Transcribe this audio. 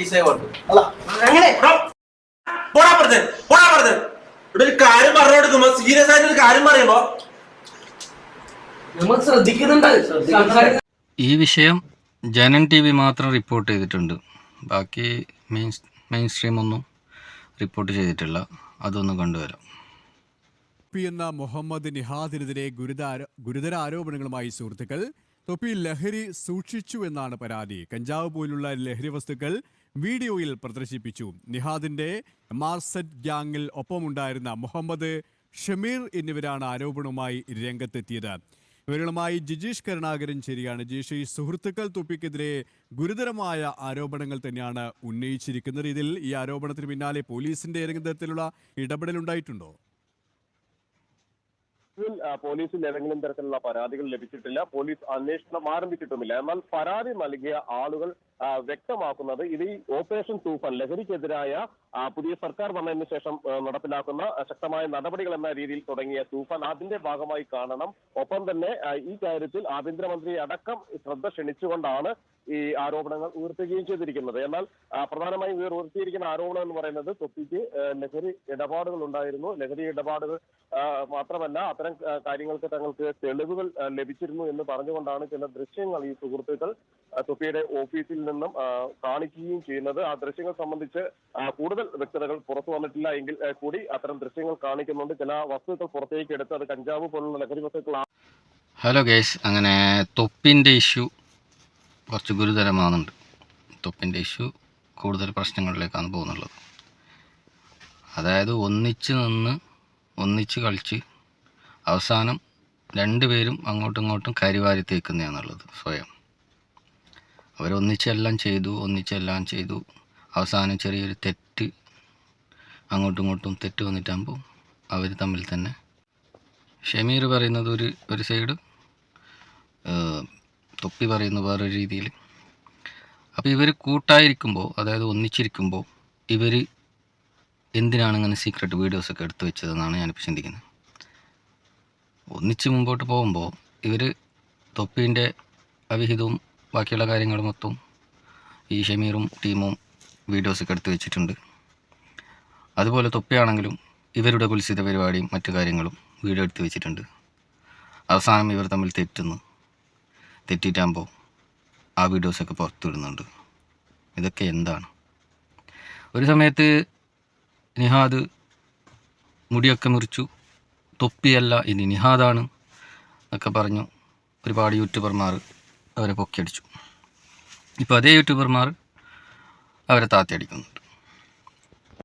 പീസേ കൊണ്ടു അല്ല അങ്ങനെ ഇവിടെ ഒരു കാര്യം പറഞ്ഞു കൊടുക്കുമ്പോ സീരിയസ് ആയിട്ട് ഒരു കാര്യം പറയുമ്പോ നമ്മൾ ശ്രദ്ധിക്കുന്നുണ്ട്. ഈ വിഷയം ജനൻ TV മാത്രം റിപ്പോർട്ട് ചെയ്തിട്ടുണ്ട്. ബാക്കി മെയിൻ സ്ട്രീം ഒന്നും റിപ്പോർട്ട് ചെയ്തിട്ടില്ല. അതൊന്നും കണ്ടുവരാം. എന്ന മുഹമ്മദ് നിഹാദിനെതിരെ ഗുരുതര ആരോപണങ്ങളുമായി സുഹൃത്തുക്കൾ. തൊപ്പി ലഹരി സൂക്ഷിച്ചു എന്നാണ് പരാതി. കഞ്ചാവ് പോലുള്ള ലഹരി വസ്തുക്കൾ വീഡിയോയിൽ പ്രദർശിപ്പിച്ചു. നിഹാദിന്റെ മാർസെറ്റ് ഗ്യാങ്ങിൽ ഒപ്പമുണ്ടായിരുന്ന മുഹമ്മദ് ഷമീർ എന്നിവരാണ് ആരോപണവുമായി രംഗത്തെത്തിയത്. ഇവരുമായി ജിജീഷ് കരുണാകരൻ ചേരുകയാണ്. ജിജീഷ്, ഈ സുഹൃത്തുക്കൾ തൊപ്പിക്കെതിരെ ഗുരുതരമായ ആരോപണങ്ങൾ തന്നെയാണ് ഉന്നയിച്ചിരിക്കുന്നത്. ഇതിൽ ഈ ആരോപണത്തിന് പിന്നാലെ പോലീസിന്റെ ഏതെങ്കിലും തരത്തിലുള്ള ഇടപെടലുണ്ടായിട്ടുണ്ടോ? പോലീസിൽ ഏതെങ്കിലും തരത്തിലുള്ള പരാതികൾ ലഭിച്ചിട്ടില്ല. പോലീസ് അന്വേഷണം ആരംഭിച്ചിട്ടുമില്ല. എന്നാൽ പരാതി നൽകിയ ആളുകൾ വ്യക്തമാക്കുന്നത് ഇത് ഈ ഓപ്പറേഷൻ തൂഫാൻ, ലഹരിക്കെതിരായ പുതിയ സർക്കാർ വന്നതിന് ശേഷം നടപ്പിലാക്കുന്ന ശക്തമായ നടപടികൾ എന്ന രീതിയിൽ തുടങ്ങിയ തൂഫാൻ അതിന്റെ ഭാഗമായി കാണണം. ഒപ്പം തന്നെ ഈ കാര്യത്തിൽ ആഭ്യന്തരമന്ത്രിയെ അടക്കം ശ്രദ്ധ ക്ഷണിച്ചുകൊണ്ടാണ് ഈ ആരോപണങ്ങൾ ഉയർത്തുകയും ചെയ്തിരിക്കുന്നത്. എന്നാൽ പ്രധാനമായും ഉയർത്തിയിരിക്കുന്ന ആരോപണം എന്ന് പറയുന്നത് തൊപ്പിക്ക് ലഹരി ഇടപാടുകൾ ഉണ്ടായിരുന്നു. ലഹരി ഇടപാടുകൾ മാത്രമല്ല, അത്തരം കാര്യങ്ങൾക്ക് തങ്ങൾക്ക് തെളിവുകൾ ലഭിച്ചിരുന്നു എന്ന് പറഞ്ഞുകൊണ്ടാണ് ചില ദൃശ്യങ്ങൾ ഈ സുഹൃത്തുക്കൾ തൊപ്പിയുടെ ഓഫീസിൽ നിന്നും കാണിക്കുകയും ചെയ്യുന്നത്. ആ ദൃശ്യങ്ങൾ സംബന്ധിച്ച് കൂടുതൽ വ്യക്തതകൾ പുറത്തു വന്നിട്ടില്ല എങ്കിൽ കൂടി അത്തരം ദൃശ്യങ്ങൾ കാണിക്കുന്നുണ്ട്. ചില വസ്തുക്കൾ പുറത്തേക്ക് എടുത്ത് അത് കഞ്ചാവ് പോലുള്ള ലഹരി വസ്തുക്കളാണ്. ഹലോ ഗൈസ്, അങ്ങനെ തൊപ്പിൻ്റെ ഇഷ്യൂ കുറച്ച് ഗുരുതരമാകുന്നുണ്ട്. തൊപ്പിൻ്റെ ഇഷ്യൂ കൂടുതൽ പ്രശ്നങ്ങളിലേക്കാണ് പോകുന്നുള്ളത്. അതായത് ഒന്നിച്ച് കളിച്ച് അവസാനം രണ്ടുപേരും അങ്ങോട്ടും ഇങ്ങോട്ടും കരിവാരി തേക്കുന്നതാണുള്ളത്. സ്വയം അവരൊന്നിച്ചെല്ലാം ചെയ്തു അവസാനം ചെറിയൊരു തെറ്റ് അങ്ങോട്ടും ഇങ്ങോട്ടും തെറ്റ് വന്നിട്ടാകുമ്പോൾ അവർ തമ്മിൽ തന്നെ ഷമീർ പറയുന്നത് ഒരു സൈഡ്, തൊപ്പി പറയുന്ന വേറൊരു രീതിയിൽ. അപ്പോൾ ഇവർ കൂട്ടായിരിക്കുമ്പോൾ, അതായത് ഒന്നിച്ചിരിക്കുമ്പോൾ ഇവർ എന്തിനാണ് ഇങ്ങനെ സീക്രട്ട് വീഡിയോസൊക്കെ എടുത്തു വെച്ചതെന്നാണ് ഞാനിപ്പോൾ ചിന്തിക്കുന്നത്. ഒന്നിച്ച് മുമ്പോട്ട് പോകുമ്പോൾ ഇവർ തൊപ്പീൻ്റെ അവിഹിതവും ബാക്കിയുള്ള കാര്യങ്ങൾ മൊത്തം ഈ ഷമീറും ടീമും വീഡിയോസൊക്കെ എടുത്ത് വെച്ചിട്ടുണ്ട്. അതുപോലെ തൊപ്പിയാണെങ്കിലും ഇവരുടെ കുൽസിത പരിപാടിയും മറ്റു കാര്യങ്ങളും വീഡിയോ എടുത്ത് വെച്ചിട്ടുണ്ട്. അവസാനം ഇവർ തമ്മിൽ തെറ്റിയിട്ടാകുമ്പോൾ ആ വീഡിയോസൊക്കെ പുറത്തുവിടുന്നുണ്ട്. ഇതൊക്കെ എന്താണ്? ഒരു സമയത്ത് നിഹാദ് മുടിയൊക്കെ മുറിച്ചു, തൊപ്പിയല്ല ഇനി നിഹാദാണ് എന്നൊക്കെ പറഞ്ഞു ഒരുപാട് യൂട്യൂബർമാർ അവരെ പൊക്കിയടിച്ചു. ഇപ്പോൾ അതേ യൂട്യൂബർമാർ അവരെ താത്തിയടിക്കുന്നു.